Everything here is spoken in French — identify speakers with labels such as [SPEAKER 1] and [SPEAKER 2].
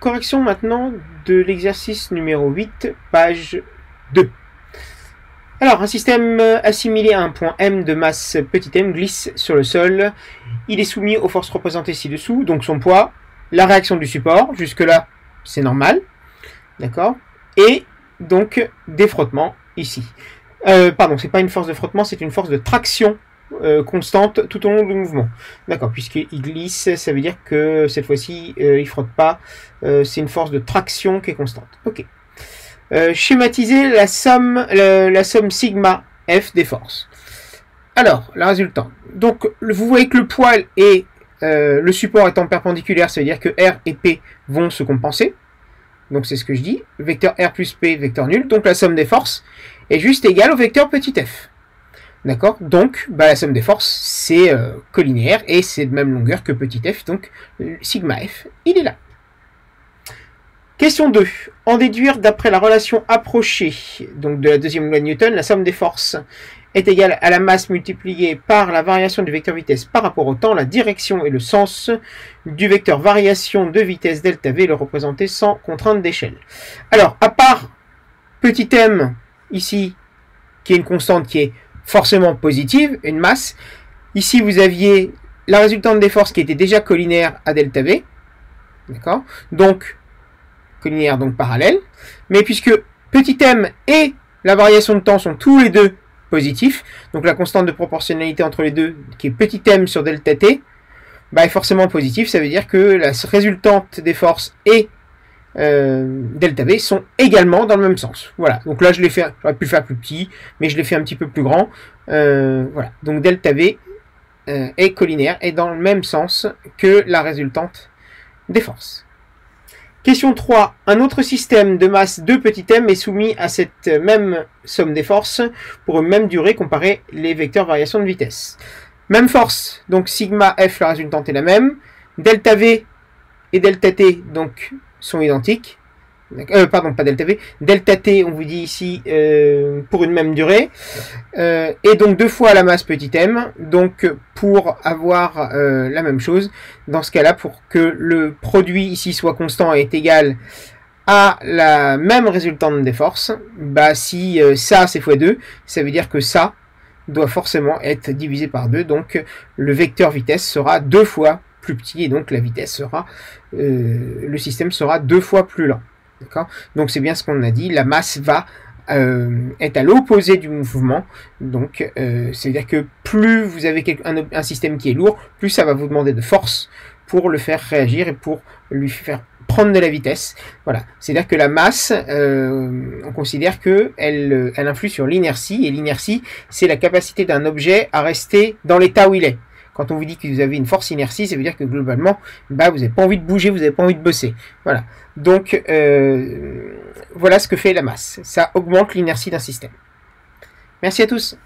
[SPEAKER 1] correction maintenant de l'exercice numéro 8, page 2. Alors, un système assimilé à un point M de masse petit m glisse sur le sol. Il est soumis aux forces représentées ci-dessous, donc son poids, la réaction du support, jusque-là, c'est normal, d'accord, et donc des frottements ici. Pardon, c'est pas une force de frottement, c'est une force de traction constante tout au long du mouvement. D'accord, puisqu'il glisse, ça veut dire que cette fois-ci, il frotte pas, c'est une force de traction qui est constante. Ok. Schématiser la somme sigma F des forces. Alors, la résultante. Donc, vous voyez que le poids et le support étant perpendiculaires, ça veut dire que R et P vont se compenser. Donc, c'est ce que je dis. Vecteur R plus P, vecteur nul. Donc, la somme des forces est juste égale au vecteur petit f. D'accord? Donc, la somme des forces, c'est collinéaire et c'est de même longueur que petit f. Donc, sigma F, il est là. Question 2. En déduire d'après la relation approchée donc de la deuxième loi de Newton, la somme des forces est égale à la masse multipliée par la variation du vecteur vitesse par rapport au temps, la direction et le sens du vecteur variation de vitesse delta V le représenter sans contrainte d'échelle. Alors, à part petit m ici, qui est une constante qui est forcément positive, une masse, ici vous aviez la résultante des forces qui était déjà collinaire à delta V, d'accord? Donc, collinaire, donc parallèle, mais puisque petit m et la variation de temps sont tous les deux positifs, donc la constante de proportionnalité entre les deux, qui est petit m sur delta t, est forcément positive, ça veut dire que la résultante des forces et delta v sont également dans le même sens. Voilà, donc là je l'ai fait, j'aurais pu le faire plus petit, mais je l'ai fait un petit peu plus grand. Voilà, donc delta v est collinaire et dans le même sens que la résultante des forces. Question 3. Un autre système de masse de petit m est soumis à cette même somme des forces pour une même durée comparée les vecteurs variation de vitesse. Même force, donc sigma f, la résultante est la même. Delta v et delta t donc sont identiques. Pardon, pas delta v. Delta t, on vous dit ici, pour une même durée. Et donc 2 fois la masse petit m. Donc pour avoir la même chose, dans ce cas-là, pour que le produit ici soit constant et est égal à la même résultante des forces, si ça c'est x2, ça veut dire que ça doit forcément être divisé par 2. Donc le vecteur vitesse sera 2 fois plus petit et donc la vitesse sera, le système sera 2 fois plus lent. Donc c'est bien ce qu'on a dit, la masse va être à l'opposé du mouvement, donc c'est-à-dire que plus vous avez un système qui est lourd, plus ça va vous demander de force pour le faire réagir et pour lui faire prendre de la vitesse. Voilà, c'est-à-dire que la masse, on considère qu'elle influe sur l'inertie, et l'inertie c'est la capacité d'un objet à rester dans l'état où il est. Quand on vous dit que vous avez une force inertie, ça veut dire que globalement, vous n'avez pas envie de bouger, vous n'avez pas envie de bosser. Voilà. Donc, voilà ce que fait la masse. Ça augmente l'inertie d'un système. Merci à tous.